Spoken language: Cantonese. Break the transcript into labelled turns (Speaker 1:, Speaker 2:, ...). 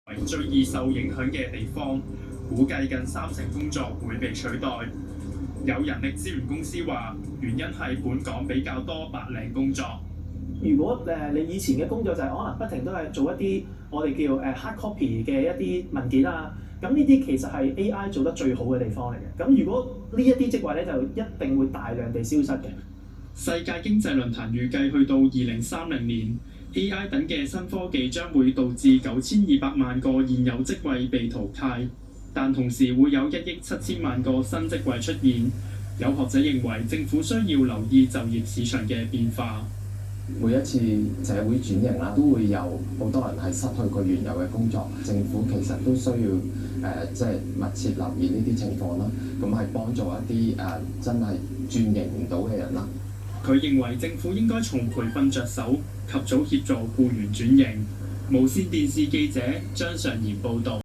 Speaker 1: 為最易受影響嘅地方，估計近30%工作會被取代。有人力資源公司話，原因係本港比較多白領工作。
Speaker 2: 如果你以前嘅工作就係可能不停都係做一啲我哋叫hard copy 嘅一啲文件啊，咁呢啲其實係 AI 做得最好嘅地方嚟嘅。咁如果呢一啲職位咧，就一定會大量地消失嘅。
Speaker 1: 世界經濟論壇預計去到2030年，AI 等嘅新科技將會導致9200萬個現有職位被淘汰，但同時會有1億7000萬個新職位出現。有學者認為政府需要留意就業市場嘅變化。
Speaker 3: 每一次社會轉型啦，都會有好多人係失去佢原有嘅工作。政府其實都需要即係密切留意呢啲情況啦，咁係幫助一啲真係轉型唔到嘅人啦。
Speaker 1: 佢認為政府應該從培訓着手，及早協助僱員轉型。無線電視記者張尚賢報導。